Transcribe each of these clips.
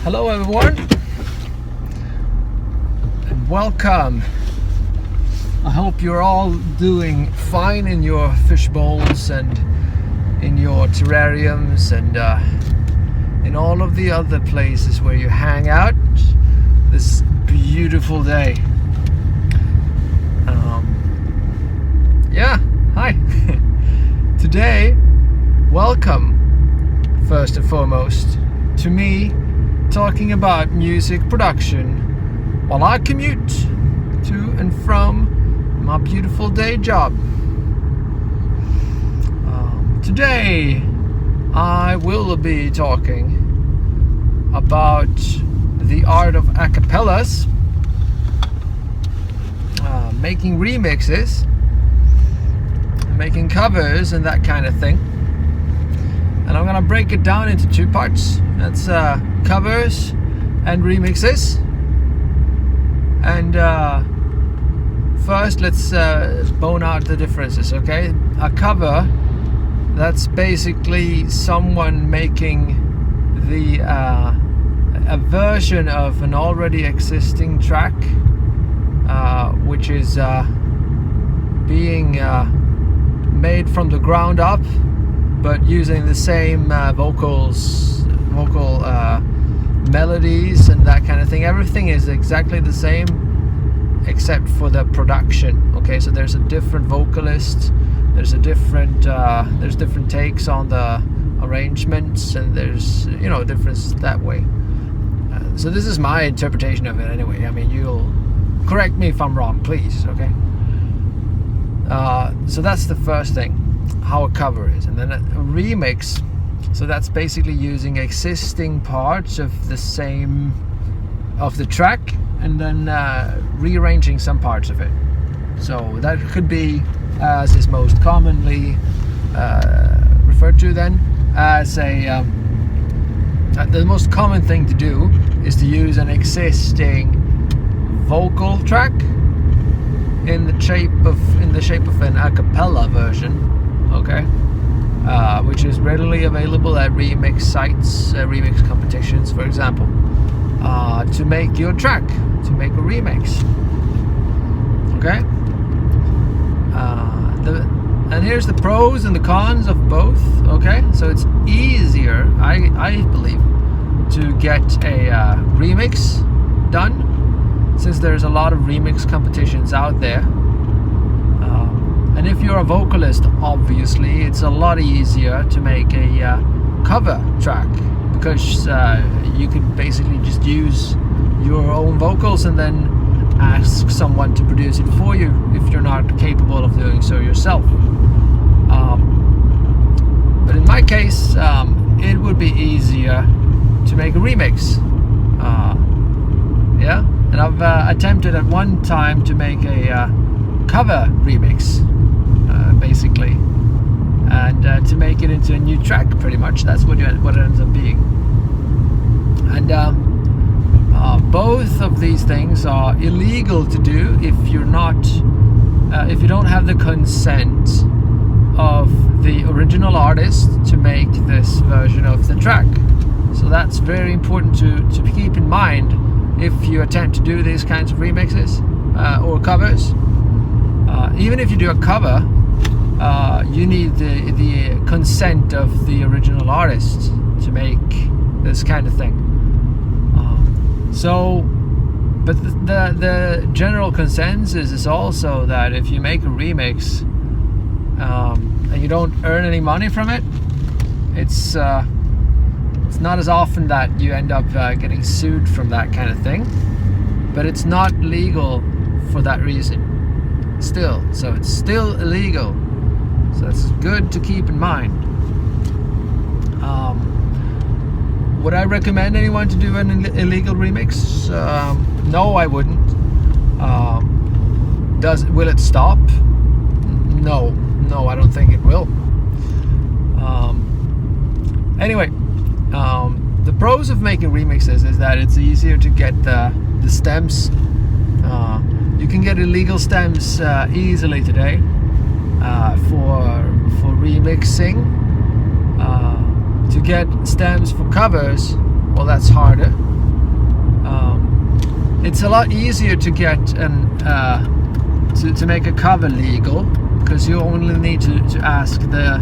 Hello everyone and welcome. I hope you're all doing fine in your fish bowls and in your terrariums and in all of the other places where you hang out this beautiful day. Hi. Today, welcome first and foremost to me talking about music production while I commute to and from my beautiful day job. Today I will be talking about the art of acapellas, making remixes, making covers and that kind of thing. And I'm gonna break it down into two parts. That's covers and remixes. And first let's bone out the differences, okay? A cover, that's basically someone making the a version of an already existing track, which is being made from the ground up, but using the same vocal melodies and that kind of thing. Everything is exactly the same except for the production. Okay, so there's a different vocalist, there's different takes on the arrangements, and there's difference that way. So this is my interpretation of it anyway. I mean, you'll correct me if I'm wrong, please. Okay. So that's the first thing, how a cover is. And then a remix, so that's basically using existing parts of the track and then rearranging some parts of it. So that could be, as is most commonly referred to then, as the most common thing to do is to use an existing vocal track in the shape of an a cappella version, okay, which is readily available at remix sites, remix competitions, for example, to make your track, to make a remix. Okay. And here's the pros and the cons of both. Okay, so it's easier, I believe, to get a remix done, since there's a lot of remix competitions out there. And if you're a vocalist, obviously it's a lot easier to make a cover track, because you could basically just use your own vocals and then ask someone to produce it for you if you're not capable of doing so yourself. But in my case, it would be easier to make a remix. And I've attempted at one time to make a cover remix, basically, and to make it into a new track. Pretty much, that's what it ends up being. And both of these things are illegal to do if you don't have the consent of the original artist to make this version of the track. So that's very important to keep in mind if you attempt to do these kinds of remixes or covers. Even if you do a cover, you need the consent of the original artist to make this kind of thing. But the general consensus is also that if you make a remix and you don't earn any money from it, it's not as often that you end up getting sued from that kind of thing, but it's not legal for that reason still. So it's still illegal, so it's good to keep in mind. Would I recommend anyone to do an illegal remix? No, I wouldn't. Will it stop? No, I don't think it will. Anyway, the pros of making remixes is that it's easier to get the stems. You can get illegal stems easily today for remixing. To get stems for covers, well, that's harder. it's a lot easier to get to make a cover legal, because you only need to ask the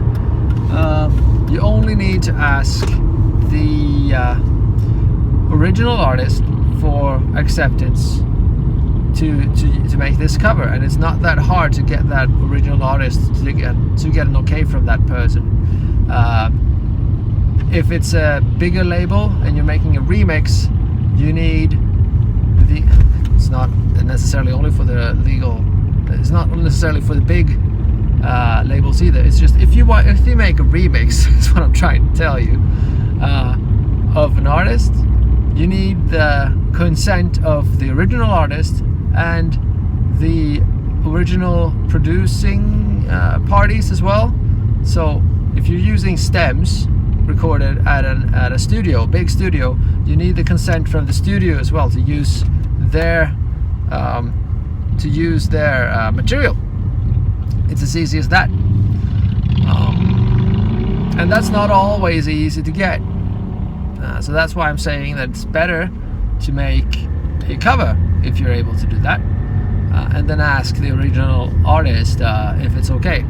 original artist for acceptance to make this cover, and it's not that hard to get that original artist to get an okay from that person. If it's a bigger label and you're making a remix, you need it's not necessarily only for the legal, it's not necessarily for the big labels either. It's just if you make a remix, is what I'm trying to tell you, of an artist, you need the consent of the original artist and the original producing parties as well. So if you're using stems recorded at a studio, big studio, you need the consent from the studio as well to use their material. It's as easy as that, and that's not always easy to get. So that's why I'm saying that it's better to make a cover if you're able to do that, and then ask the original artist if it's okay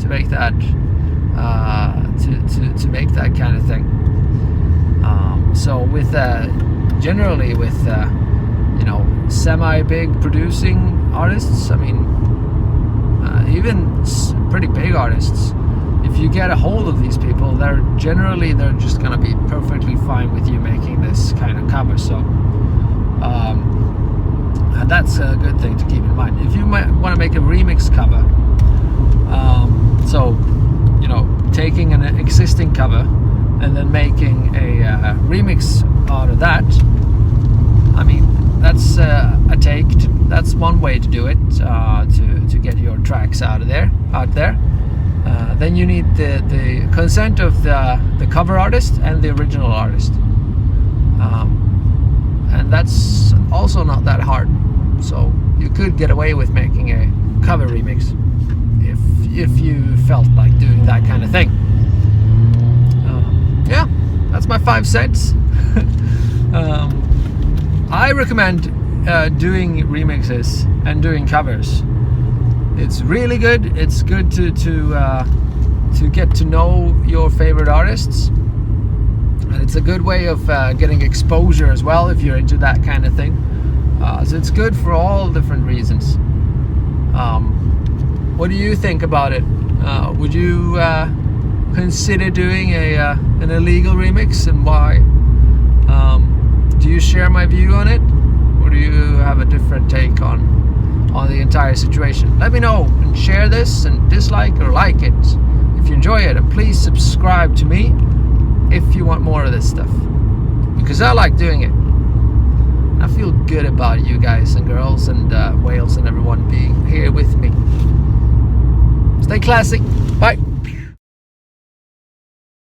to make that to make that kind of thing. So with generally with semi-big producing artists, I mean even pretty big artists, if you get a hold of these people, they're just gonna be perfectly fine with you making this kind of cover. So and that's a good thing to keep in mind if you might want to make a remix cover. So taking an existing cover and then making a remix out of that, I mean, that's that's one way to do it, to get your tracks out there. Then you need the consent of the cover artist and the original artist, and that's also not that hard. So you could get away with making a cover remix if you felt like doing that kind of thing. Yeah, that's my 5 cents. I recommend doing remixes and doing covers. It's really good. It's good to get to know your favorite artists, and it's a good way of getting exposure as well if you're into that kind of thing. So it's good for all different reasons. What do you think about it? Would you consider doing an illegal remix, and why? Do you share my view on it, or do you have a different take on the entire situation? Let me know, and share this, and dislike or like it if you enjoy it, and please subscribe to me if you want more of this stuff, because I like doing it. I feel good about you guys and girls and whales and everyone being here with me. Stay classy. Bye.